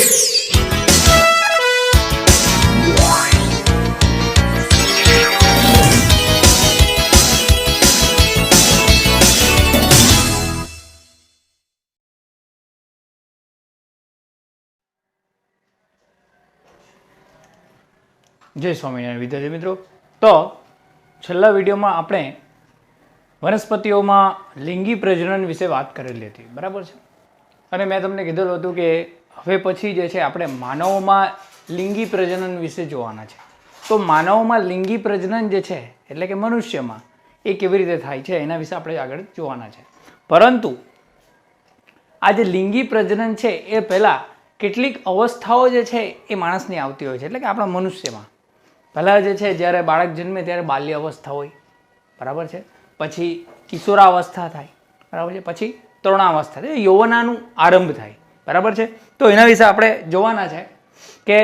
જય સ્વામિનારાયણ વિદ્યાર્થી મિત્રો. તો છેલ્લા વિડીયોમાં આપણે વનસ્પતિઓમાં લિંગી પ્રજનન વિશે વાત કરેલી હતી, બરાબર છે. અને મેં તમને કીધેલું હતું કે હવે પછી જે છે આપણે માનવોમાં લિંગી પ્રજનન વિશે જોવાના છે. તો માનવોમાં લિંગી પ્રજનન જે છે એટલે કે મનુષ્યમાં એ કેવી રીતે થાય છે એના વિશે આપણે આગળ જોવાના છે. પરંતુ આ જે લિંગી પ્રજનન છે એ પહેલાં કેટલીક અવસ્થાઓ જે છે એ માણસની આવતી હોય છે, એટલે કે આપણા મનુષ્યમાં. પહેલાં જે છે જ્યારે બાળક જન્મે ત્યારે બાલ્ય અવસ્થા હોય, બરાબર છે. પછી કિશોરાવસ્થા થાય, બરાબર છે. પછી તરુણાવસ્થા થાય, યૌવનાનું આરંભ થાય, બરાબર છે. તો એના વિશે આપણે જોવાના છે કે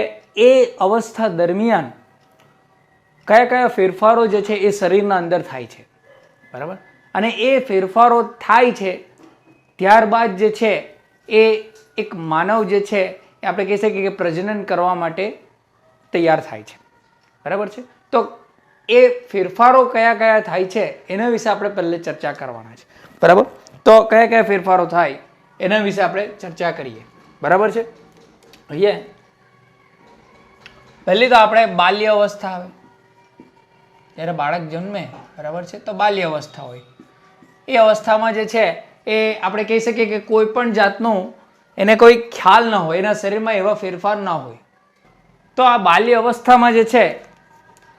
એ અવસ્થા દરમિયાન કયા કયા ફેરફારો જે છે એ શરીરના અંદર થાય છે, બરાબર. અને એ ફેરફારો થાય છે ત્યારબાદ જે છે એ એક માનવ જે છે એ આપણે કહી શકીએ કે પ્રજનન કરવા માટે તૈયાર થાય છે, બરાબર છે. તો એ ફેરફારો કયા કયા થાય છે એના વિશે આપણે પહેલે ચર્ચા કરવાના છે, બરાબર. તો કયા કયા ફેરફારો થાય એના વિશે આપણે ચર્ચા કરીએ, બરાબર છે. અહીંયા પહેલી તો આપણે બાલ્ય અવસ્થા આવે, જ્યારે બાળક જન્મે, બરાબર છે. તો બાલ્ય અવસ્થા હોય. એ અવસ્થામાં જે છે એ આપણે કહી શકીએ કે કોઈ પણ જાતનું એને કોઈ ખ્યાલ ન હોય, એના શરીરમાં એવા ફેરફાર ન હોય. તો આ બાલ્ય અવસ્થામાં જે છે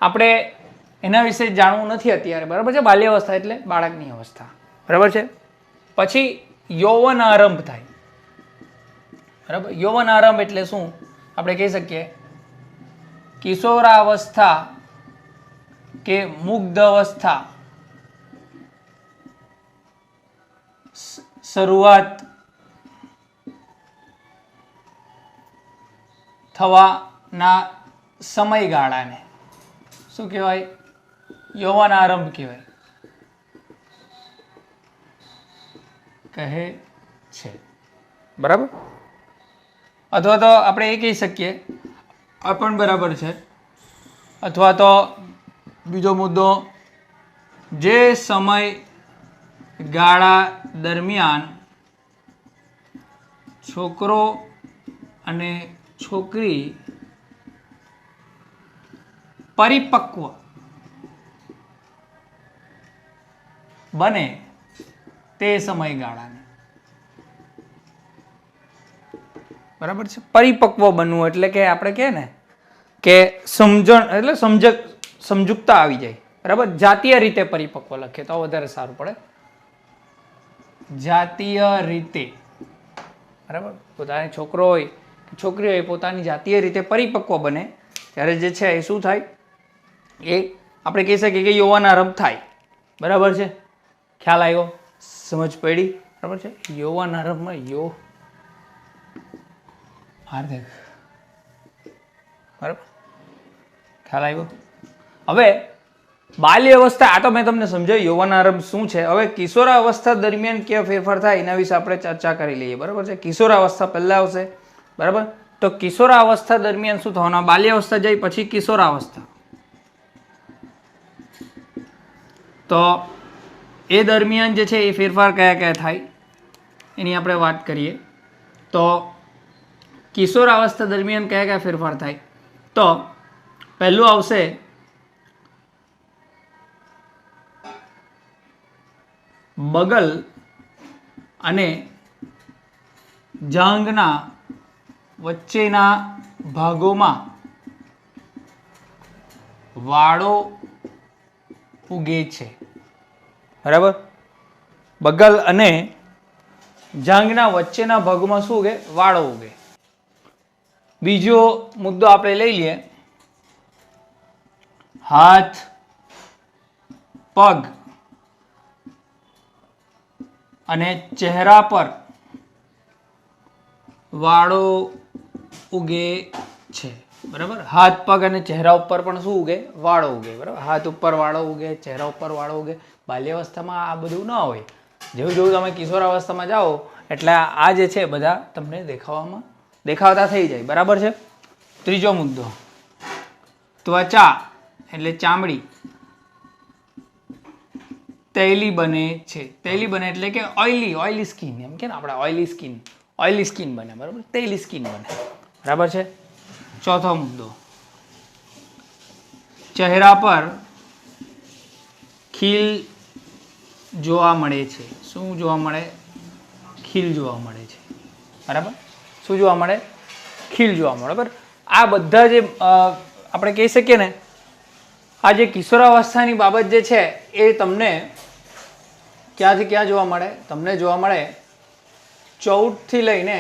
આપણે એના વિશે જાણવું નથી અત્યારે, બરાબર છે. બાલ્ય અવસ્થા એટલે બાળકની અવસ્થા, બરાબર છે. પછી યૌવન આરંભ થાય, બરાબર. યૌવન આરંભ એટલે શું આપણે કહી શકીએ કિશોરાવસ્થા કે મુગ્ધ અવસ્થા શરૂઆત થવાના સમયગાળાને શું કહેવાય? યૌવન આરંભ કહેવાય, કહે છે, બરાબર. અથવા તો આપણે એ કહી શકીએ, આ પણ બરાબર છે. અથવા તો બીજો મુદ્દો, જે સમયગાળા દરમિયાન છોકરો અને છોકરી પરિપક્વ બને તે સમયગાળાને, બરાબર છે. પરિપક્વ બનવું એટલે કે આપણે કહે ને કે સમજણ એટલે સમજુકતા આવી જાય, બરાબર. જાતીય રીતે પરિપક્વ લખીએ તો વધારે સારું પડે. જાતીય રીતે, બરાબર. પોતાનો છોકરો હોય કે છોકરી હોય પોતાની જાતીય રીતે પરિપક્વ બને ત્યારે જે છે એ શું થાય? એ આપણે કહી શકીએ કે યૌવન આરંભ થાય, બરાબર છે. ખ્યાલ આવ્યો? સમજ પડી? બરાબર છે. યૌવન આરંભમાં બરાબર, ખ્યાલ આવ્યો? હવે બાલ્ય અવસ્થા, આ તો મેં તમને સમજાવ્યું યૌવન આરંભ શું છે. હવે કિશોરાવસ્થા દરમિયાન કેવા ફેરફાર થાય એના વિશે આપણે ચર્ચા કરી લઈએ, બરાબર છે. કિશોરાવસ્થા પહેલા આવશે, બરાબર. તો કિશોરાવસ્થા દરમિયાન શું થવાનું? બાલ્ય અવસ્થા જાય પછી કિશોરાવસ્થા. તો એ દરમિયાન જે છે એ ફેરફાર કયા કયા થાય એની આપણે વાત કરીએ. તો કિશોરાવસ્થા દરમિયાન કયા કયા ફેરફાર થાય? તો પહેલું આવશે બગલ અને જાંઘના વચ્ચેના ભાગોમાં વાળો ઉગે છે, બરાબર. બગલ અને જાંઘના વચ્ચેના ભાગમાં શું ઉગે? વાળો ઉગે. બીજો મુદ્દો આપણે લઈ લઈએ, હાથ પગ અને ચહેરા પર વાળો ઉગે છે, બરાબર. હાથ પગ અને ચહેરા ઉપર પણ શું ઉગે? વાળો ઉગે, બરાબર. હાથ ઉપર વાળો ઉગે, ચહેરા ઉપર વાળો ઉગે. બાલ્યાવસ્થામાં આ બધું ન હોય. જેવું જેવું તમે કિશોરાવસ્થામાં જાઓ એટલે આ જે છે બધા તમને દેખાવામાં દેખાવતા થઈ જાય, બરાબર છે. ત્રીજો મુદ્દો, ત્વચા એટલે ચામડી તૈલી બને છે. તૈલી બને એટલે કે ઓઇલી સ્કિન, એમ કે ને આપણે ઓઇલી સ્કિન બને, બરાબર. તૈલી સ્કિન બને, બરાબર છે. ચોથો મુદ્દો, ચહેરા પર ખીલ જોવા મળે છે. શું જોવા મળે? ખીલ જોવા મળે છે, બરાબર. શું જોવા મળે? ખીલ જોવા મળે, બરાબર. આ બધા જે આપણે કહી શકીએ ને, આ જે કિશોરાવસ્થાની બાબત જે છે એ તમને ક્યાંથી ક્યાં જોવા મળે? તમને જોવા મળે 14 થી લઈને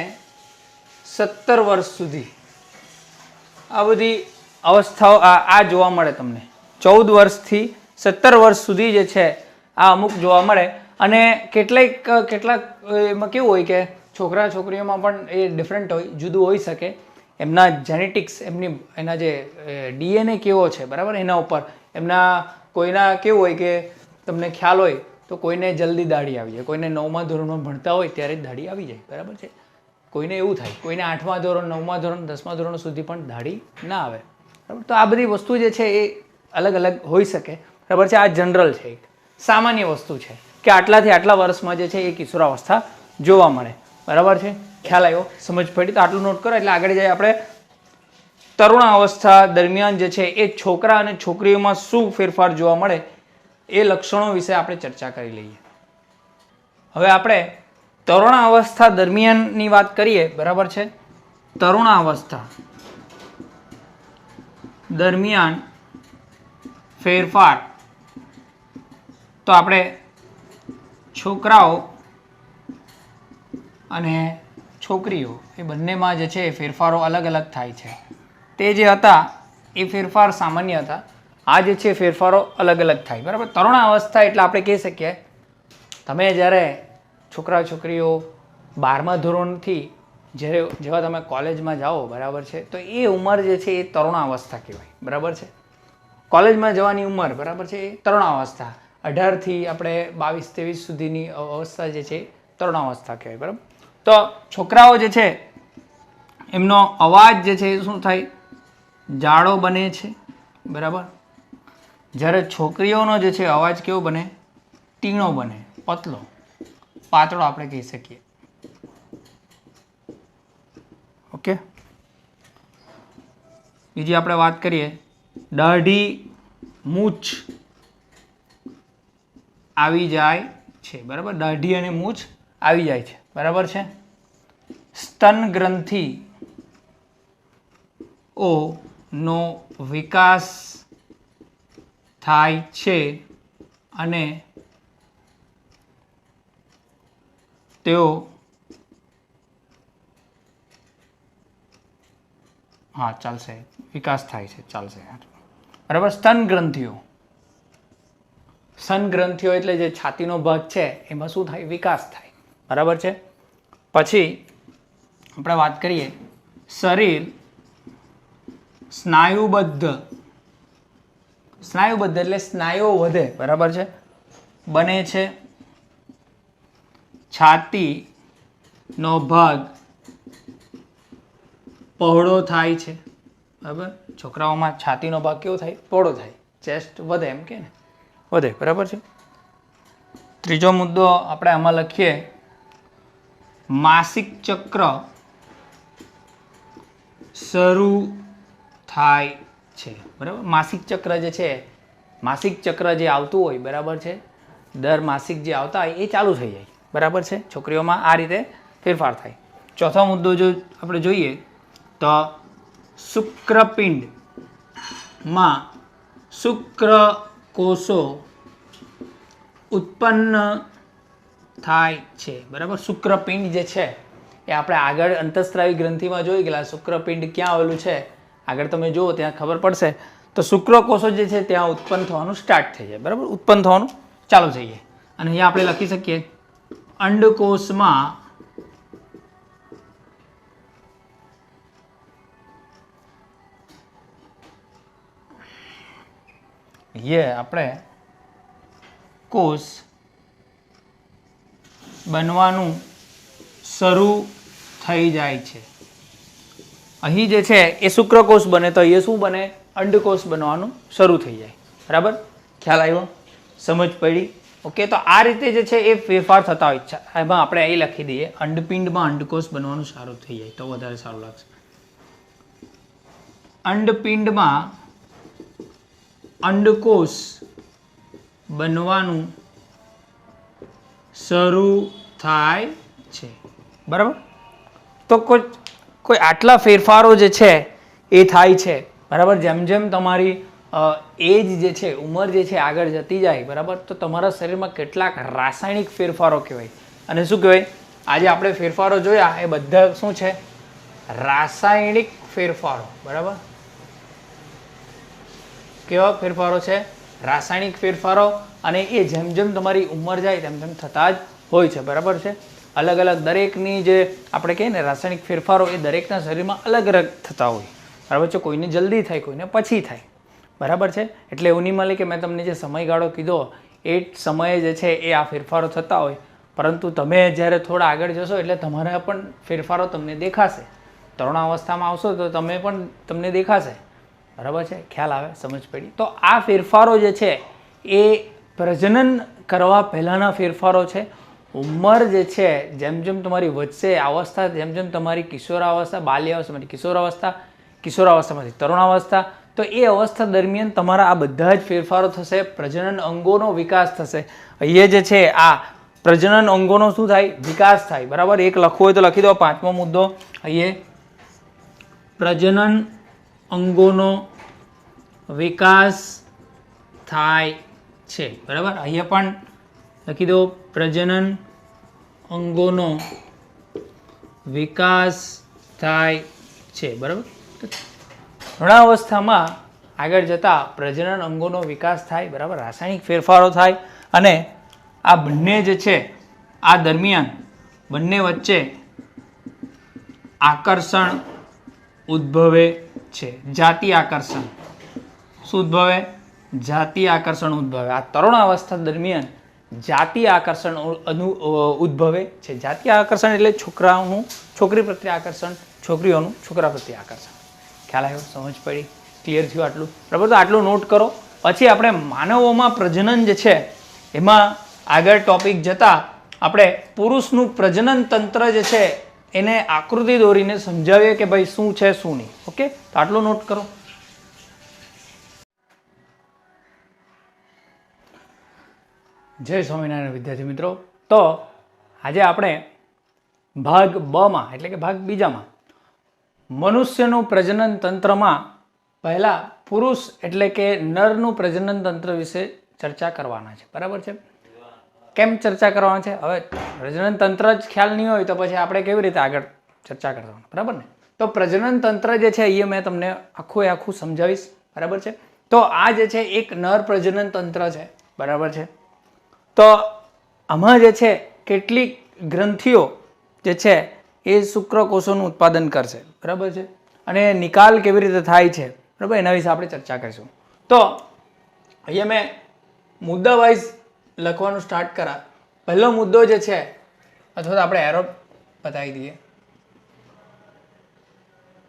17 વર્ષ સુધી. આ બધી અવસ્થાઓ આ જોવા મળે તમને. 14 વર્ષથી 17 વર્ષ સુધી જે છે આ અમુક જોવા મળે. અને કેટલાક એમાં કેવું હોય કે છોકરા છોકરીઓમાં પણ એ ડિફરન્ટ હોય, જુદું હોઈ શકે. એમના જેનેટિક્સ, એના જે DNA કેવો છે, બરાબર, એના ઉપર એમના કોઈના કેવું હોય કે તમને ખ્યાલ હોય તો કોઈને જલ્દી દાઢી આવી જાય, કોઈને 9મા ધોરણમાં ભણતા હોય ત્યારે જ દાઢી આવી જાય, બરાબર છે. કોઈને એવું થાય, કોઈને 8મા ધોરણ, 9મા ધોરણ, 10મા ધોરણ સુધી પણ દાઢી ના આવે, બરાબર. તો આ બધી વસ્તુ જે છે એ અલગ અલગ હોઈ શકે, બરાબર છે. આ જનરલ છે, એક સામાન્ય વસ્તુ છે કે આટલાથી આટલા વર્ષમાં જે છે એ કિશોરાવસ્થા જોવા મળે, બરાબર છે. ખ્યાલ આવ્યો? સમજ પડી? તો આટલું નોટ કરો એટલે આગળ જાય આપણે તરુણાવસ્થા દરમિયાન જે છે એ છોકરા અને છોકરીઓમાં શું ફેરફાર જોવા મળે એ લક્ષણો વિશે આપણે ચર્ચા કરી લઈએ. હવે આપણે તરુણાવસ્થા દરમિયાનની વાત કરીએ, બરાબર છે. તરુણાવસ્થા દરમિયાન ફેરફાર, તો આપણે છોકરાઓ અને છોકરીઓ એ બંનેમાં જે છે એ ફેરફારો અલગ અલગ થાય છે. તે જે હતા એ ફેરફાર સામાન્ય હતા, આ જે છે ફેરફારો અલગ અલગ થાય, બરાબર. તરુણાવસ્થા એટલે આપણે કહી શકીએ તમે જ્યારે છોકરા છોકરીઓ 12મા ધોરણથી જેવા તમે કોલેજમાં જાઓ, બરાબર છે, તો એ ઉંમર જે છે એ તરુણાવસ્થા કહેવાય, બરાબર છે. કોલેજમાં જવાની ઉંમર, બરાબર છે, એ તરુણાવસ્થા. 18થી આપણે 22-23 સુધીની અવસ્થા જે છે તરુણાવસ્થા કહેવાય, બરાબર. તો છોકરાઓ જે છે એમનો અવાજ જે છે એ શું થાય? જાડો બને છે, બરાબર. જ્યારે છોકરીઓનો જે છે અવાજ કેવો બને? ટીણો બને, પતલો, પાતળો આપણે કહી શકીએ. ઓકે. બીજી આપણે વાત કરીએ, દાઢી મૂછ આવી જાય છે, બરાબર. દાઢી અને મૂછ આવી જાય છે, બરાબર છે. સ્તન ગ્રંથિ નો વિકાસ થાય છે અને તેઓ ચાલશે, વિકાસ થાય છે, ચાલશે, બરાબર. સ્તન ગ્રંથિઓ એટલે જે છાતીનો ભાગ છે એમાં શું થાય? વિકાસ થાય, બરાબર છે. પછી આપણે વાત કરીએ શરીર સ્નાયુબદ્ધ એટલે સ્નાયુઓ વધે, બરાબર છે, બને છે. છાતીનો ભાગ પહોળો થાય છે, બરાબર. છોકરાઓમાં છાતીનો ભાગ કેવો થાય? પહોળો થાય, ચેસ્ટ વધે, એમ કે ને, વધે, બરાબર છે. ત્રીજો મુદ્દો આપણે આમાં લખીએ, માસિક ચક્ર શરૂ થાય છે, બરાબર. માસિક ચક્ર જે છે, માસિક ચક્ર જે આવતું હોય, બરાબર છે, દર માસિક જે આવતા હોય એ ચાલુ થઈ જાય, બરાબર છે. છોકરીઓમાં આ રીતે ફેરફાર થાય. ચોથો મુદ્દો જો આપણે જોઈએ તો શુક્રપિંડમાં શુક્રકોષો ઉત્પન્ન થાય છે, બરાબર. શુક્રપિંડ જે છે એ આપણે આગળ અંતઃસ્ત્રાવી ગ્રંથિમાં જોઈ ગયેલા. શુક્રપિંડ ક્યાં આવેલું છે આગળ તમે જુઓ ત્યાં ખબર પડશે. તો શુક્રકોષો જે છે ત્યાં ઉત્પન્ન થવાનું સ્ટાર્ટ થઈ જાય, બરાબર, ઉત્પન્ન થવાનું ચાલુ થઈ જાય. અને અહીંયા આપણે લખી શકીએ અંડકોષમાં આપણે કોષ બનવાનું શરૂ થઈ જાય છે, અહીં જે છે એ શુક્રકોષ બને તો એ શું બને? અંડકોષ બનવાનું શરૂ થઈ જાય. બરાબર, ખ્યાલ આવ્યો, સમજ પડી? ઓકે, તો આ રીતે જે છે એ ફેરફાર થતા હોય છે. એમાં આપણે અહીં લખી દઈએ અંડપિંડમાં અંડકોષ બનવાનું સારું થઈ જાય તો વધારે સારું લાગશે. અંડપિંડમાં અંડકોષ બનવાનું શરૂ થાય છે. બરાબર, તો કોઈ આટલા ફેરફારો જે છે એ થાય છે. બરાબર, જેમ જેમ તમારી એજ જે છે, ઉંમર જે છે આગળ જતી જાય, બરાબર, તો તમારા શરીરમાં કેટલાક રાસાયણિક ફેરફારો કહેવાય. અને શું કહેવાય? આજે આપણે ફેરફારો જોયા એ બધા શું છે? રાસાયણિક ફેરફારો. બરાબર, કેવા ફેરફારો છે? રાસાયણિક ફેરફારો. અને એ જેમ જેમ તમારી ઉંમર જાય તેમ તેમ થતા જ હોય છે. બરાબર છે, અલગ અલગ દરેકની જે આપણે કહીએ ને રાસાયણિક ફેરફારો એ દરેકના શરીરમાં અલગ અલગ થતા હોય. બરાબર છે, કોઈને જલ્દી થાય, કોઈને પછી થાય. બરાબર છે, એટલે એવું નહીં મળે કે મેં તમને જે સમયગાળો કીધો એ સમયે જે છે એ આ ફેરફારો થતા હોય, પરંતુ તમે જ્યારે થોડા આગળ જશો એટલે તમારા પણ ફેરફારો તમને દેખાશે. તરુણાવસ્થામાં આવશો તો તમને દેખાશે. બરાબર છે, ખ્યાલ આવે, સમજ પડી? તો આ ફેરફારો જે છે એ પ્રજનન કરવા પહેલાંના ફેરફારો છે. ઉંમર જે છે જેમ જેમ તમારી વધશે, અવસ્થા જેમ જેમ તમારી કિશોરાવસ્થા, બાલ્યાવસ્થામાંથી કિશોરાવસ્થામાંથી તરુણાવસ્થા, તો એ અવસ્થા દરમિયાન તમારા આ બધા જ ફેરફારો થશે. પ્રજનન અંગોનો વિકાસ થશે. અહીંયા જે છે આ પ્રજનન અંગોનો શું થાય? વિકાસ થાય. બરાબર, એક લખવું હોય તો લખી દો. 5મો મુદ્દો અહીંયા પ્રજનન અંગોનો વિકાસ થાય છે. બરાબર, અહીંયા પણ લખી દો પ્રજનન અંગોનો વિકાસ થાય છે. બરાબર, તરુણાવસ્થામાં આગળ જતા પ્રજનન અંગોનો વિકાસ થાય. બરાબર, રાસાયણિક ફેરફારો થાય અને આ બંને જે છે આ દરમિયાન બંને વચ્ચે આકર્ષણ ઉદ્ભવે છે. જાતિ આકર્ષણ. શું ઉદ્ભવે? જાતિ આકર્ષણ ઉદ્ભવે. આ તરુણાવસ્થા દરમિયાન જાતિ આકર્ષણ ઉદ્ભવે છે. જાતિ આકર્ષણ એટલે છોકરાઓનું છોકરી પ્રત્યે આકર્ષણ, છોકરીઓનું છોકરા પ્રત્યે આકર્ષણ. ખ્યાલ આવ્યો? સમજ પડી? ક્લિયર થયું આટલું? બરાબર, તો આટલું નોટ કરો. પછી આપણે માનવોમાં પ્રજનન જે છે એમાં આગળ ટોપિક જતા આપણે પુરુષનું પ્રજનન તંત્ર જે છે એને આકૃતિ દોરીને સમજાવીએ કે ભાઈ શું છે શું નહીં. ઓકે, તો આટલું નોટ કરો. જય સ્વામિનારાયણ વિદ્યાર્થી મિત્રો. તો આજે આપણે ભાગ બમાં એટલે કે ભાગ બીજામાં મનુષ્યનું પ્રજનન તંત્રમાં પહેલા પુરુષ એટલે કે નરનું પ્રજનન તંત્ર વિશે ચર્ચા કરવાના છે. બરાબર છે? કેમ ચર્ચા કરવાના છે? હવે પ્રજનન તંત્ર જ ખ્યાલ નહીં હોય તો પછી આપણે કેવી રીતે આગળ ચર્ચા કરવાના? બરાબર ને? તો પ્રજનન તંત્ર જે છે એ મેં તમને આખું સમજાવીશ. બરાબર છે? તો આ જે છે એક નર પ્રજનન તંત્ર છે. બરાબર છે? તો આમાં જે છે કેટલીક ગ્રંથિઓ જે છે એ શુક્રકોષોનું ઉત્પાદન કરશે. બરાબર છે? અને નિકાલ કેવી રીતે થાય છે, બરાબર, એના વિશે આપણે ચર્ચા કરીશું. તો અહીંયા મેં મુદ્દા વાઇઝ લખવાનું સ્ટાર્ટ કરા. પહેલો મુદ્દો જે છે, અથવા તો આપણે એરો બતાવી દઈએ,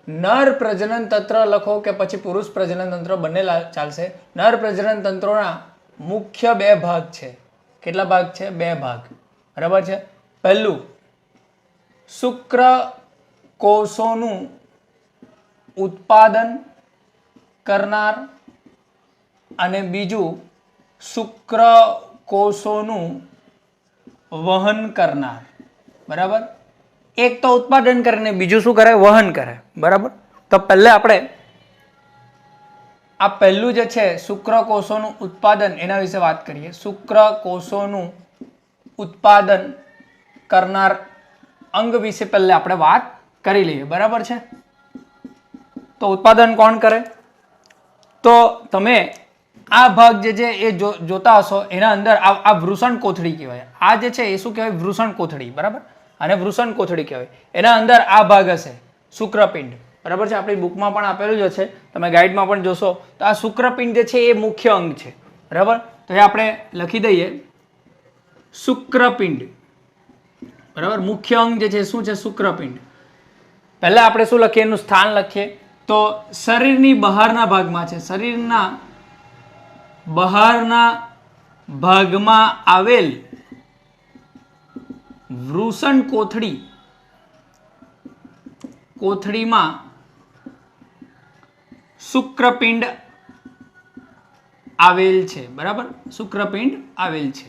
નર પ્રજનન તંત્ર લખો કે પછી પુરુષ પ્રજનન તંત્ર બંને ચાલશે. નર પ્રજનન તંત્રોના મુખ્ય બે ભાગ છે. કેટલા ભાગ છે? બે ભાગ. બરાબર છે? પહેલું શુક્રકોષોનું ઉત્પાદન કરનાર અને બીજું શુક્રકોષોનું વહન કરનાર. બરાબર, એક તો ઉત્પાદન કરે ને બીજું શું કરે? વહન કરે. બરાબર, તો પહેલે આપણે આ પહેલું જે છે શુક્રકોષોનું ઉત્પાદન એના વિશે વાત કરીએ. શુક્રકોષોનું ઉત્પાદન કરનાર અંગ વિશે પહેલે આપણે વાત કરી લઈએ. બરાબર છે? તો ઉત્પાદન કોણ કરે? તો તમે આ ભાગ જે છે એ જોતા હશો, એના અંદર આ વૃષણ કોથળી કહેવાય. આ જે છે એ શું કહેવાય? વૃષણ કોથળી. બરાબર, અને વૃષણ કોથળી કહેવાય. એના અંદર આ ભાગ હશે શુક્રપિંડ. બરાબર છે? આપણી બુકમાં પણ આપેલું જ હશે, તમે ગાઈડમાં પણ જોશો. તો આ શુક્રપિંડ જે છે એ મુખ્ય અંગ છે. બરાબર, તો એ આપણે લખી દઈએ શુક્રપિંડ. બરાબર, મુખ્ય અંગ જે છે શું છે? શુક્રપિંડ. પહેલા આપણે શું લખીએ, એનું સ્થાન લખીએ. તો શરીરની બહારના ભાગમાં છે, શરીરના બહારના ભાગમાં આવેલ વૃષણ કોથળીમાં શુક્રપિંડ આવેલ છે. બરાબર, શુક્રપિંડ આવેલ છે.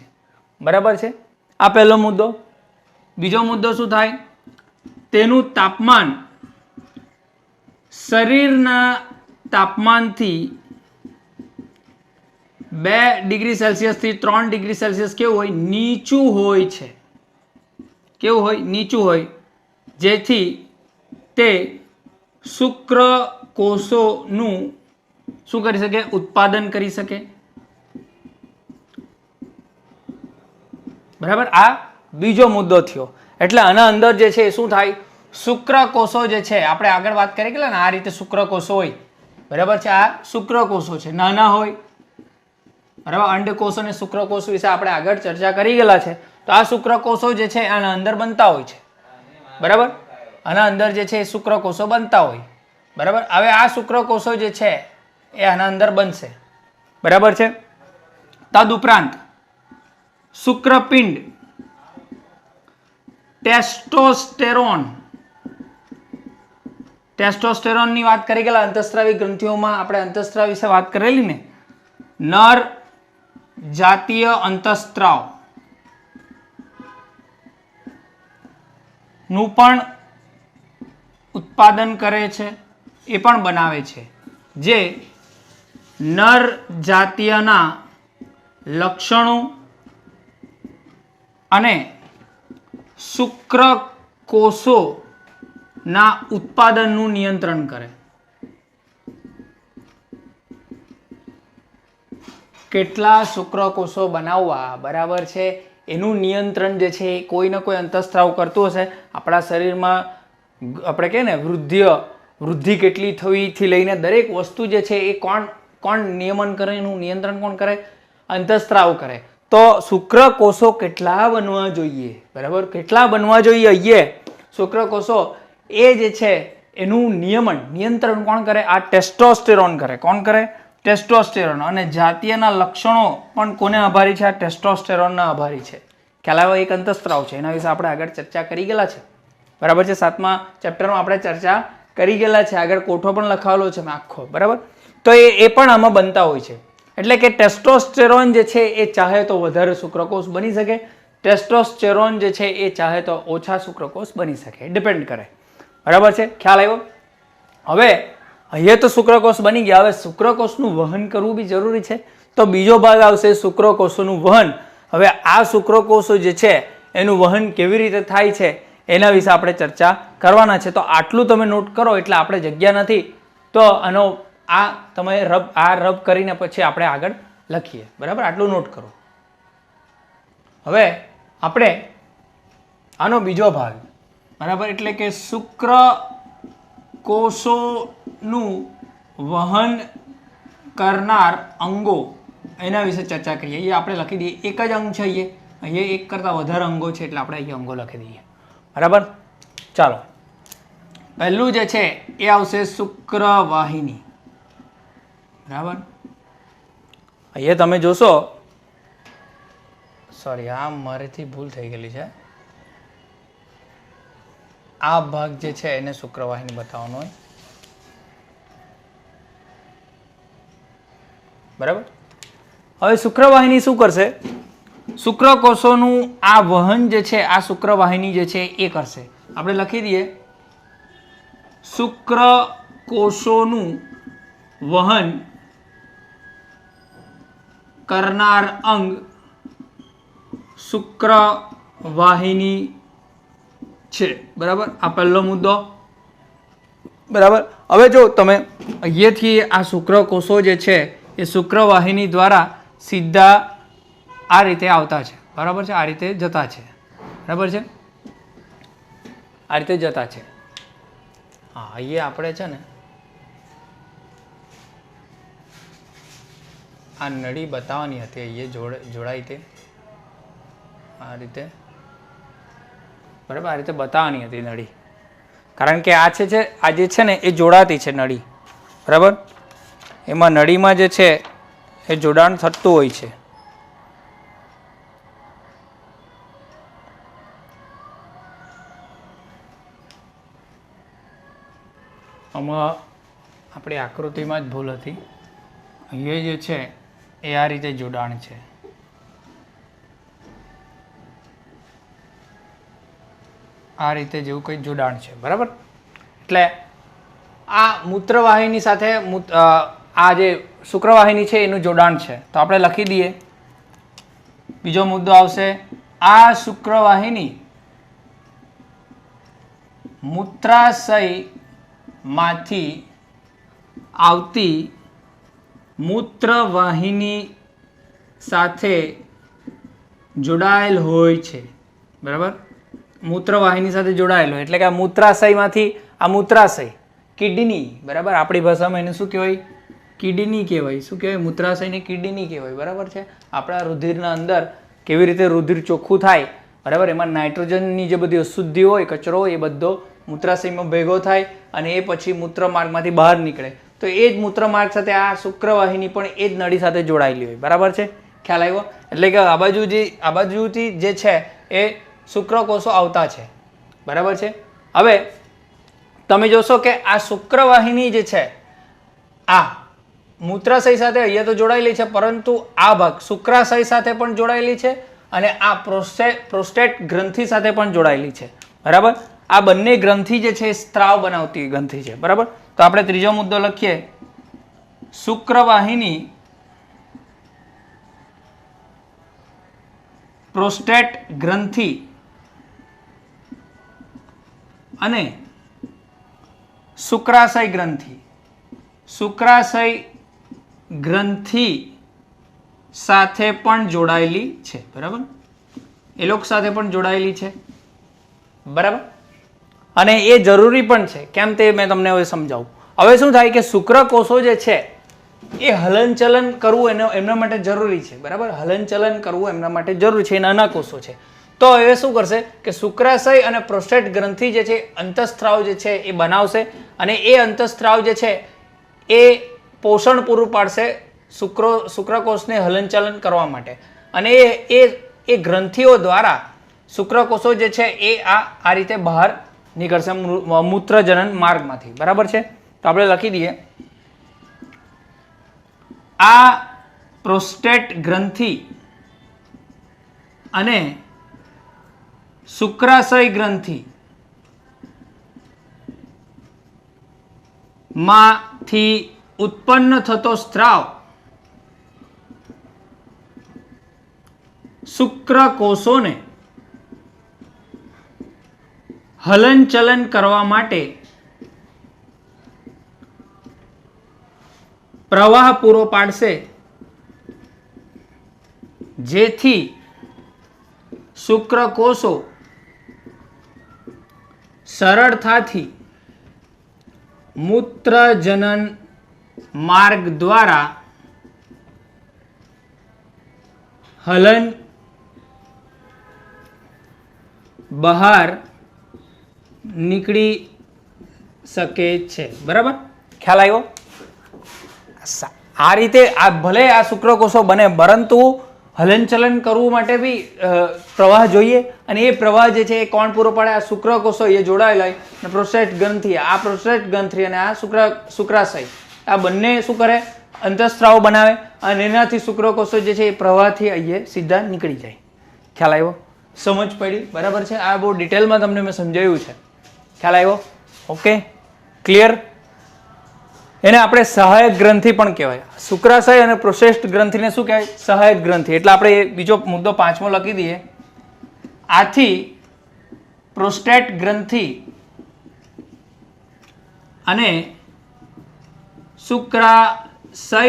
બરાબર છે. આ પહેલો મુદ્દો. બીજો મુદ્દો શું થાય, તેનું તાપમાન શરીરના તાપમાનથી 2 ડિગ્રી સેલ્સિયસ થી 3 ડિગ્રી સેલ્સિયસ કેવું હોય, નીચું હોય છે. કેવું હોય, નીચું હોય, જેથી તે શુક્રકોષોનું શું કરી શકે, ઉત્પાદન કરી શકે. બરાબર, આ બીજો મુદ્દો થયો. એટલે આના અંદર જે છે શું થાય, શુક્રકોષો જે છે, આપણે આગળ વાત કરી કે ને આ રીતે શુક્રકોષો હોય. બરાબર છે, આ શુક્રકોષો છે, નાના હોય. બરાબર, અંડકોષ અને શુક્રકોષ વિશે આપણે આગળ ચર્ચા કરી ગયેલા છે. તો આ શુક્રકોષો જે છે આના અંદર બનતા હોય છે. બરાબર, આના અંદર જે છે એ શુક્રકોષો બનતા હોય. બરાબર, હવે આ શુક્રકોષો જે છે એ આના અંદર બનશે. બરાબર છે. તદુપરાંત શુક્રપિંડ ટેસ્ટોસ્ટેરોનની વાત કરી ગયેલા અંતઃસ્ત્રાવી ગ્રંથિઓમાં. આપણે અંતઃસ્ત્રાવ વિશે વાત કરેલી ને, નર જાતીય અંતઃસ્ત્રાવ નું પણ ઉત્પાદન કરે છે, એ પણ બનાવે છે, જે નર જાતીયના લક્ષણો અને શુક્રકોષોના ઉત્પાદનનું નિયંત્રણ કરે. કેટલા શુક્રકોષો બનાવવા, બરાબર છે, એનું નિયંત્રણ જે છે એ કોઈ ને કોઈ અંતઃસ્ત્રાવ કરતું હશે. આપણા શરીરમાં આપણે કહીએ ને વૃદ્ધિ કેટલી થવીથી લઈને દરેક વસ્તુ જે છે એ કોણ નિયમન કરે, એનું નિયંત્રણ કોણ કરે, અંતઃસ્ત્રાવ કરે. તો શુક્રકોષો કેટલા બનવા જોઈએ, બરાબર, કેટલા બનવા જોઈએ અહીંયા શુક્રકોષો, એ જે છે એનું નિયંત્રણ કોણ કરે, આ ટેસ્ટોસ્ટેરોન કરે. કોણ કરે, ટેસ્ટોસ્ટેરોન. અને જાતીયના લક્ષણો પણ કોને આભારી છે, આ ટેસ્ટોસ્ટેરોનના આભારી છે. ખ્યાલ આવ્યો, એક અંતઃસ્ત્રાવ છે, એના વિશે આપણે આગળ ચર્ચા કરી ગયેલા છે. બરાબર છે, 7મા ચેપ્ટરમાં આપણે ચર્ચા કરી ગયેલા છે. આગળ કોઠો પણ લખાવેલો છે મેં આખો. બરાબર, તો એ પણ આમાં બનતા હોય છે. એટલે કે ટેસ્ટોસ્ટેરોન જે છે એ ચાહે તો વધારે શુક્રકોષ બની શકે, ટેસ્ટોસ્ટેરોન જે છે એ ચાહે તો ઓછા શુક્રકોષ બની શકે, ડિપેન્ડ કરે. બરાબર છે, ખ્યાલ આવ્યો. હવે અહીંયા તો શુક્રકોષ બની ગયા, હવે શુક્રકોષનું વહન કરવું બી જરૂરી છે. તો બીજો ભાગ આવશે શુક્રકોષોનું વહન. હવે આ શુક્રકોષો જે છે એનું વહન કેવી રીતે થાય છે એના વિશે આપણે ચર્ચા કરવાના છે. તો આટલું તમે નોટ કરો, એટલે આપણે જગ્યા નથી તો આનો તમે રબ કરીને પછી આપણે આગળ લખીએ. બરાબર, આટલું નોટ કરો. હવે આપણે આનો બીજો ભાગ, બરાબર, એટલે કે શુક્રકોષોનું વહન કરનાર અંગો, એના વિશે ચર્ચા કરીએ. એ આપણે લખી દઈએ, એક જ અંગ છે અહીંયા એક કરતાં વધારે અંગો છે, એટલે આપણે અહીંયા અંગો લખી દઈએ. બરાબર, ચાલો. પહેલું જે છે એ આવશે શુક્રવાહિની. બરાબર, અહીંયા તમે જોશો, સોરી, આ મારેથી ભૂલ થઈ ગયેલી છે. આ ભાગ જે છે એને શુક્રવાહિની બતાવવાનો હોય. બરાબર, હવે શુક્રવાહિની શું કરશે, શુક્રકોષોનું આ વહન જે છે આ શુક્રવાહિની જે છે એ કરશે. આપણે લખી દઈએ, શુક્રકોષોનું વહન કરનાર અંગ શુક્રવાહિની છે. બરાબર, આ પહેલો મુદ્દો. બરાબર, હવે જો તમે અહીંયાથી આ શુક્રકોષો જે છે એ શુક્રવાહિની દ્વારા સીધા આ રીતે આવતા છે. બરાબર છે, આ રીતે જતા છે. બરાબર છે, આ રીતે જતા છે. હા, અહીંયા આપણે છે ને આ નળી બતાવવાની હતી, અહીંયા જોડાઈ તે આ રીતે. બરાબર, આ રીતે બતાવવાની હતી નળી. કારણ કે આ જે છે ને એ જોડાતી છે નળી, બરાબર. એમાં નળીમાં જે છે એ જોડાણ થતું હોય છે. આમાં આપણી આકૃતિમાં જ ભૂલ હતી. અહીંયા જે છે એ આ રીતે જોડાણ છે. આ રીતે જેવું કંઈ જોડાણ છે, બરાબર. એટલે આ મૂત્રવાહિની સાથે આ જે શુક્રવાહિની છે એનું જોડાણ છે. તો આપણે લખી દઈએ. બીજો મુદ્દો આવશે, આ શુક્રવાહિની મૂત્રાશયમાંથી આવતી મૂત્રવાહિની સાથે જોડાયેલ હોય છે, બરાબર. મૂત્રવાહિની સાથે જોડાયેલો એટલે કે આ મૂત્રાશયમાંથી આ મૂત્રાશય કિડની, બરાબર. આપણી ભાષામાં એને શું કહેવાય? કિડની કહેવાય. શું કહેવાય? મૂત્રાશયને કિડની કહેવાય, બરાબર છે. આપણા રુધિરના અંદર કેવી રીતે રુધિર ચોખ્ખું થાય, બરાબર. એમાં નાઇટ્રોજનની જે બધી અશુદ્ધિ હોય, કચરો હોય, એ બધો મૂત્રાશયમાં ભેગો થાય અને એ પછી મૂત્રમાર્ગમાંથી બહાર નીકળે. તો એ જ મૂત્રમાર્ગ સાથે આ શુક્રવાહિની પણ એ જ નળી સાથે જોડાયેલી હોય, બરાબર છે. ખ્યાલ આવ્યો? એટલે કે આ બાજુથી જે છે એ શુક્રકોષો આવતા છે, બરાબર છે. હવે તમે જોશો કે આ શુક્રવાહિની જે છે આ મૂત્રાશય સાથે અહીંયા તો જોડાયેલી છે, પરંતુ આ ભાગ શુક્રાશય સાથે પણ જોડાયેલી છે અને આ પ્રોસ્ટેટ ગ્રંથિ સાથે પણ જોડાયેલી છે, બરાબર. આ બંને ગ્રંથિ જે છે સ્ત્રાવ બનાવતી ગ્રંથિ છે, બરાબર. તો આપણે ત્રીજો મુદ્દો લખીએ, શુક્રવાહિની પ્રોસ્ટેટ ગ્રંથિ અને શુક્રાશય ગ્રંથિ સાથે પણ જોડાયેલી છે, બરાબર. એ લોકો સાથે પણ જોડાયેલી છે, બરાબર. અને એ જરૂરી પણ છે. કેમ તે મેં તમને હવે સમજાવું. હવે શું થાય કે શુક્રકોષો જે છે એ હલનચલન કરવું એમના માટે જરૂરી છે, બરાબર. હલનચલન કરવું એમના માટે જરૂરી છે. એ નાના કોષો છે. તો હવે શું કરશે કે શુક્રાશય અને પ્રોસ્ટેટ ગ્રંથિ જે છે અંતઃસ્ત્રાવ જે છે એ બનાવશે અને એ અંતઃસ્ત્રાવ જે છે એ પોષણ પૂરું પાડશે શુક્રકોષને હલનચલન કરવા માટે. અને એ ગ્રંથિઓ દ્વારા શુક્રકોષો જે છે એ આ રીતે બહાર નીકળશે મૂત્રજનન માર્ગમાંથી, બરાબર છે. તો આપણે લખી દઈએ, આ પ્રોસ્ટેટ ગ્રંથિ અને શુક્રાશય ગ્રંથિ માંથી ઉત્પન્ન થતો સ્ત્રાવ શુક્રકોષોને હલનચલન કરવા માટે પ્રવાહ પૂરો પાડશે, જેથી શુક્રકોષો સરળતાથી મૂત્રજનન માર્ગ દ્વારા હલન બહાર નીકળી શકે છે, બરાબર. ખ્યાલ આવ્યો? આ રીતે ભલે આ શુક્રકોષો બને, પરંતુ હલનચલન કરવું માટે બી પ્રવાહ જોઈએ અને એ પ્રવાહ જે છે એ કોણ પૂરો પાડે? આ શુક્રકોષો એ જોડાયેલા હોય અને પ્રોસ્ટેટ ગ્રંથિ, આ પ્રોસ્ટેટ ગ્રંથિ અને આ શુક્રાશય આ બંને શું કરે? અંતઃસ્ત્રાવ બનાવે અને એનાથી શુક્રકોષો જે છે એ પ્રવાહથી અહીંયા સીધા નીકળી જાય. ખ્યાલ આવ્યો? સમજ પડી? બરાબર છે. આ બહુ ડિટેલમાં તમને મેં સમજાવ્યું છે. ખ્યાલ આવ્યો? Okay, clear? એને આપણે સહાયક ગ્રંથિ પણ કહેવાય. શુક્રાશય અને પ્રોસ્ટેટ ગ્રંથિને શું કહેવાય? સહાયક ગ્રંથિ. એટલે આપણે બીજો મુદ્દો 5મો લખી દઈએ. આથી પ્રોસ્ટેટ ગ્રંથિ અને શુક્રાશય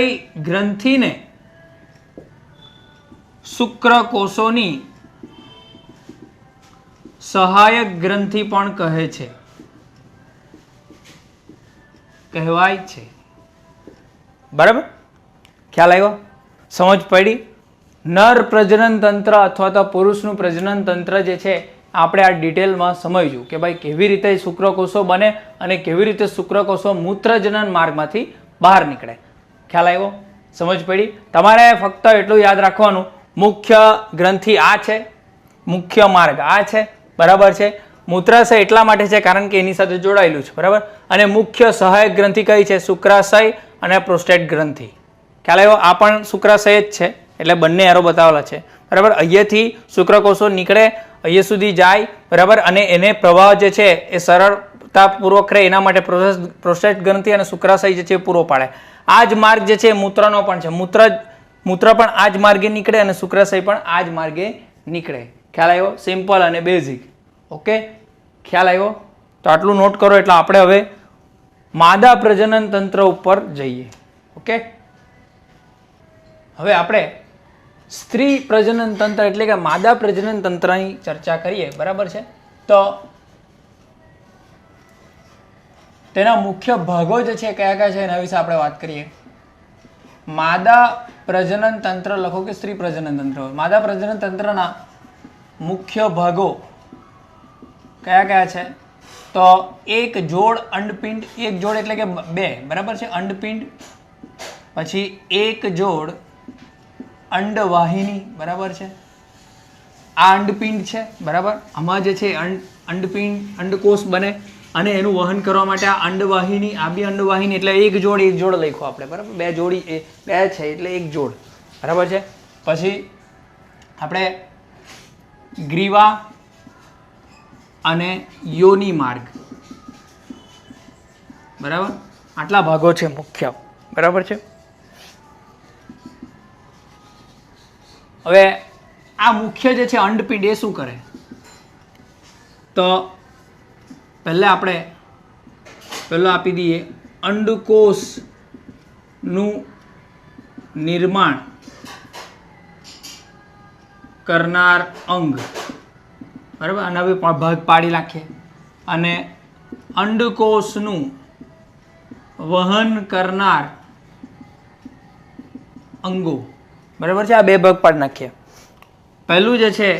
ગ્રંથિને શુક્રકોષોની સહાયક ગ્રંથિ પણ કહે છે, કહેવાય છે, બરાબર. ખ્યાલ આવ્યો? સમજ પડી? નર પ્રજનન તંત્ર અથવા તો પુરુષનું પ્રજનન તંત્ર જે છે આપણે આ ડિટેલમાં સમજ્યું કે ભાઈ કેવી રીતે શુક્રકોષો બને અને કેવી રીતે શુક્રકોષો મૂત્રજનન માર્ગમાંથી બહાર નીકળે. ખ્યાલ આવ્યો? સમજ પડી? તમારે ફક્ત એટલું યાદ રાખવાનું, મુખ્ય ગ્રંથિ આ છે, મુખ્ય માર્ગ આ છે, બરાબર છે. મૂત્રાશય એટલા માટે છે કારણ કે એની સાથે જોડાયેલું છે, બરાબર. અને મુખ્ય સહાયક ગ્રંથિ કઈ છે? શુક્રાશય અને પ્રોસ્ટેટ ગ્રંથિ. ખ્યાલ આવ્યો? આ પણ શુક્રાશય જ છે, એટલે બંને એરો બતાવેલા છે, બરાબર. અહીંયાથી શુક્રકોષો નીકળે, અહીંયા સુધી જાય, બરાબર. અને એને પ્રવાહ જે છે એ સરળતાપૂર્વક રહે એના માટે પ્રોસ્ટેટ ગ્રંથિ અને શુક્રાશય જે છે એ પૂરો પાડે. આ જ માર્ગ જે છે મૂત્રનો પણ છે. મૂત્ર પણ આ જ માર્ગે નીકળે અને શુક્રાશય પણ આ જ માર્ગે નીકળે. ખ્યાલ આવ્યો? સિમ્પલ અને બેઝિક. ઓકે, ખ્યાલ આવ્યો? તો આટલું નોટ કરો એટલે આપણે હવે માદા પ્રજનન તંત્ર ઉપર જઈએ. ઓકે, હવે આપણે સ્ત્રી પ્રજનન તંત્ર એટલે કે માદા પ્રજનન તંત્રની ચર્ચા કરીએ, બરાબર છે. તો તેના મુખ્ય ભાગો જે છે કયા કયા છે એના વિશે આપણે વાત કરીએ. માદા પ્રજનન તંત્ર લખો કે સ્ત્રી પ્રજનન તંત્ર. માદા પ્રજનન તંત્રના મુખ્ય ભાગો કયા કયા છે? તો એક જોડ અંડપિંડ, એક જોડ એટલે કે બે, બરાબર છે, અંડપિંડ. પછી એક જોડ અંડવાહિની, બરાબર છે. આ અંડપિંડ છે, બરાબર. આમાં જે છે અંડપિંડ, અંડકોષ બને અને એનું વહન કરવા માટે આ અંડવાહિની, આ બી અંડવાહિની, એટલે એક જોડ લખ્યો આપણે, બરાબર. બે જોડી બે છે એટલે એક જોડ, બરાબર છે. પછી આપણે ગ્રીવા અને યોની માર્ગ, બરાબર. આટલા ભાગો છે મુખ્ય, બરાબર છે. હવે આ મુખ્ય જે છે અંડપિંડ એ શું કરે? તો પહેલા આપણે આપી દઈએ અંડકોષનું નિર્માણ કરનાર અંગ, બરાબર. આના બી ભાગ પાડી નાખીએ. અને અંડકોષનું વહન કરનાર અંગો, બરાબર છે. આ બે ભાગ પાડી નાખીએ. પહેલું જે છે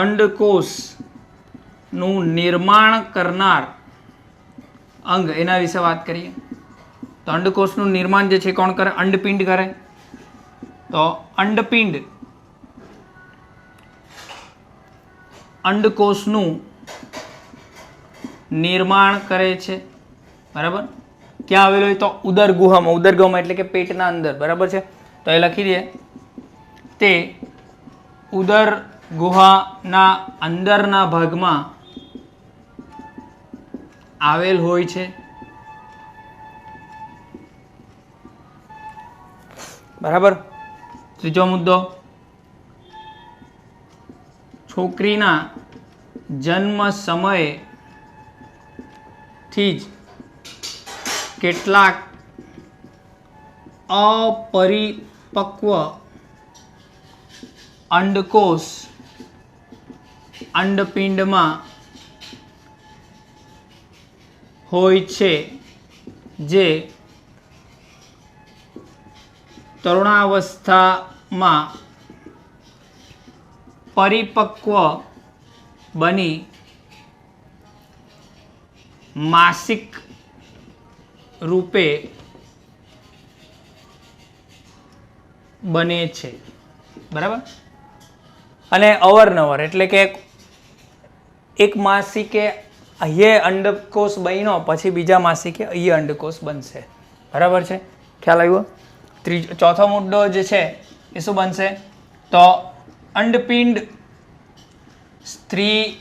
અંડકોષનું નિર્માણ કરનાર અંગ, એના વિશે વાત કરીએ. તો અંડકોષનું નિર્માણ જે છે કોણ કરે? અંડપિંડ કરે. તો અંડપિંડ અંડકોષનું નિર્માણ કરે છે, બરાબર. ક્યાં આવેલું હોય? તો ઉદર ગુહામાં. ઉદર ગુહામાં એટલે કે પેટના અંદર, બરાબર છે. તો એ લખી દઈએ, તે ઉદર ગુહાના અંદરના ભાગમાં આવેલ હોય છે, બરાબર. ત્રીજો મુદ્દો, છોકરીના જન્મ સમયે થી જ કેટલાક અપરિપક્વ અંડકોષ અંડપિંડમાં હોય છે, જે તરુણાવસ્થામાં પરિપક્વ બની માસિક રૂપે બને છે, બરાબર. અને અવારનવાર એટલે કે એક માસિકે અહીંયા અંડકોષ બન્યો, પછી બીજા માસિકે અહીંયા અંડકોષ બનશે, બરાબર છે. ખ્યાલ આવ્યો? ચોથો મુદ્દો જે છે એ શું બનશે? તો અંડપિંડ સ્ત્રીના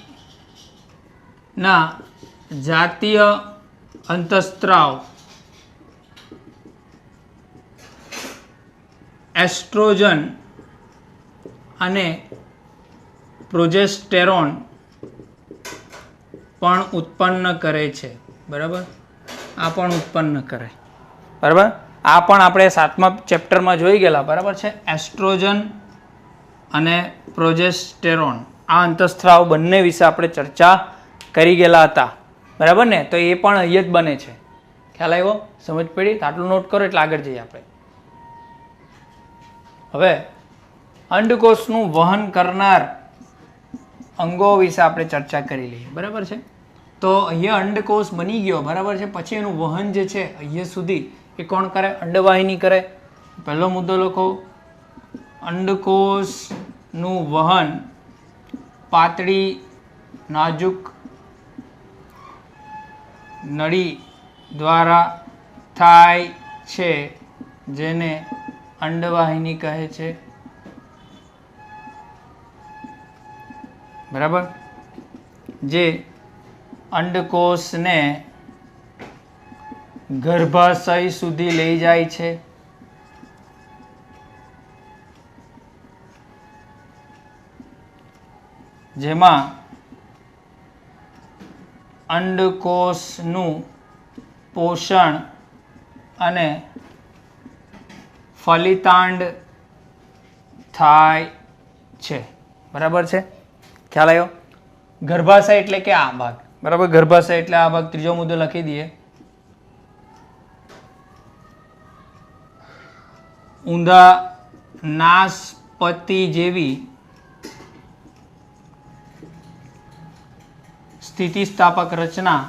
જાતીય અંતઃસ્ત્રાવ એસ્ટ્રોજન અને પ્રોજેસ્ટેરોન પણ ઉત્પન્ન કરે છે, બરાબર. આ પણ ઉત્પન્ન કરે, બરાબર. આ પણ આપણે 7મા ચેપ્ટરમાં જોઈ ગયેલા, બરાબર છે. એસ્ટ્રોજન અને પ્રોજેસ્ટેરોન, આ અંતઃસ્ત્રાવ બંને વિશે આપણે ચર્ચા કરી ગયેલા હતા, બરાબર ને. તો એ પણ અહીંયા જ બને છે. ખ્યાલ આવ્યો? સમજ પડી? આટલું નોટ કરો એટલે આગળ જઈએ આપણે. હવે અંડકોષનું વહન કરનાર અંગો વિશે આપણે ચર્ચા કરી લઈએ. બરાબર છે. તો અહીંયા અંડકોષ બની ગયો. બરાબર છે. પછી એનું વહન જે છે અહીંયા સુધી એ કોણ કરે? અંડવાહિની કરે. પહેલો મુદ્દો લખો, અંડકોષનું વહન પાતળી નાજુક નળી દ્વારા થાય છે, જેને અંડવાહિની કહે છે. બરાબર. જે અંડકોષને ગર્ભાશય સુધી લઈ જાય છે. જેમાં અંડકોષનું પોષણ અને ફલિતાંડ થાય છે. બરાબર છે. ખ્યાલ આવ્યો? ગર્ભાશય એટલે કે આ ભાગ. બરાબર. ગર્ભાશય એટલે આ ભાગ. ત્રીજો મુદ્દો લખી દઈએ. ઊંધા નાસપતિ જેવી સ્થિતિસ્થાપક રચના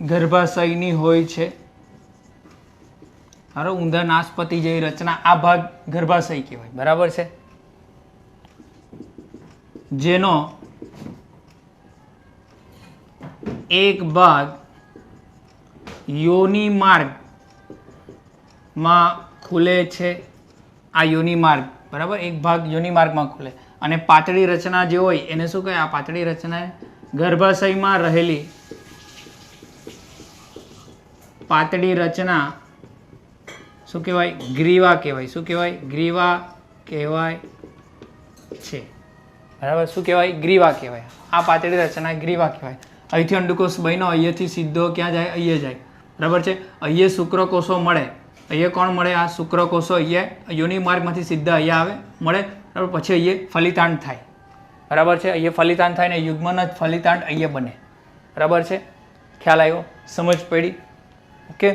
ગર્ભાશયની હોય છે. હવે ઊંધા નાસપતિ જેવી રચના, આ ભાગ ગર્ભાશય કહેવાય. બરાબર છે. જેનો એક ભાગ યોનિ માર્ગમાં ખુલે છે. આ યોનિ માર્ગ. બરાબર. એક ભાગ યોનિ માર્ગમાં ખુલે. અને પાતળી રચના જે હોય એને શું કહે? આ પાતળી રચના ગર્ભાશયમાં રહેલી પાતળી રચના શું કહેવાય? ગ્રીવા કહેવાય. શું કહેવાય? ગ્રીવા કહેવાય છે. બરાબર. શું કહેવાય? ગ્રીવા કહેવાય. આ પાતળી રચના ગ્રીવા કહેવાય. અહીંથી અંડકોષ બન્યો, અહીંયાથી સીધો ક્યાં જાય? અહીંયા જાય. બરાબર છે. અહીંયા શુક્રકોષો મળે. અહીંયા કોણ મળે? આ શુક્રકોષો અહીંયા યોનિ માર્ગમાંથી સીધા અહીંયા આવે મળે. બરાબર. પછી અહીંયા ફલિતાંડ થાય. બરાબર છે. અહીંયા ફલિતાંડ થાય ને યુગ્મન જ ફલિતાંડ અહીંયા બને. બરાબર છે. ખ્યાલ આવ્યો? સમજ પડી? ઓકે.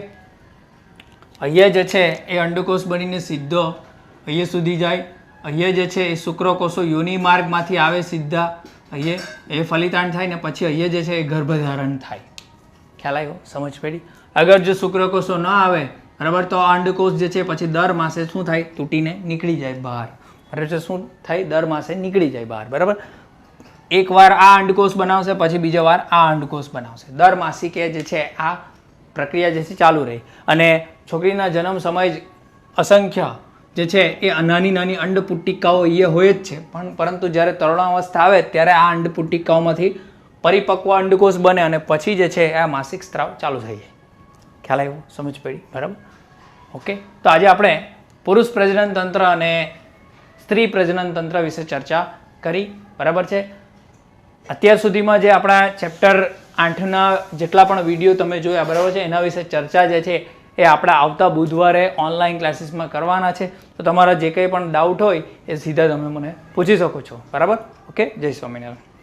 અહીંયા જે છે એ અંડકોષ બનીને સીધો અહીંયા સુધી જાય. અહીંયા જે છે એ શુક્રકોષો યોનિ માર્ગમાંથી આવે સીધા અહીંયા, એ ફલિતાંડ થાય ને પછી અહીંયા જે છે એ ગર્ભધારણ થાય. ખ્યાલ આવ્યો? સમજ પડી? અગર જો શુક્રકોષો ન આવે, બરાબર, તો આ અંડકોષ જે છે પછી દર માસે શું થાય? તૂટીને નીકળી જાય બહાર. બરાબર છે. શું થાય? દર માસે નીકળી જાય બહાર. બરાબર. એક વાર આ અંડકોષ બનાવશે, પછી બીજો વાર આ અંડકોષ બનાવશે. દર માસિકે જે છે આ પ્રક્રિયા જે છે ચાલુ રહી. અને છોકરીના જન્મ સમય જ અસંખ્ય જે છે એ નાની નાની અંડપુટ્ટિકાઓ એ હોય જ છે. પરંતુ જ્યારે તરુણાવસ્થા આવે ત્યારે આ અંડપુટ્ટિકાઓમાંથી પરિપક્વ અંડકોષ બને અને પછી જે છે આ માસિક સ્ત્રાવ ચાલુ થઈ જાય. ખ્યાલ આવ્યો? સમજ પડી? બરાબર. ઓકે. તો આજે આપણે પુરુષ પ્રજનન તંત્ર અને સ્ત્રી પ્રજનન તંત્ર વિશે ચર્ચા કરી. બરાબર છે. અત્યાર સુધીમાં જે આપણા ચેપ્ટર 8ના જેટલા પણ વિડીયો તમે જોયા, બરાબર છે, એના વિશે ચર્ચા જે છે એ આપણા આવતા બુધવારે ઓનલાઈન ક્લાસીસમાં કરવાના છે. તો તમારા જે કંઈ પણ ડાઉટ હોય એ સીધા તમે મને પૂછી શકો છો. બરાબર. ઓકે. જય સ્વામિનારાયણ.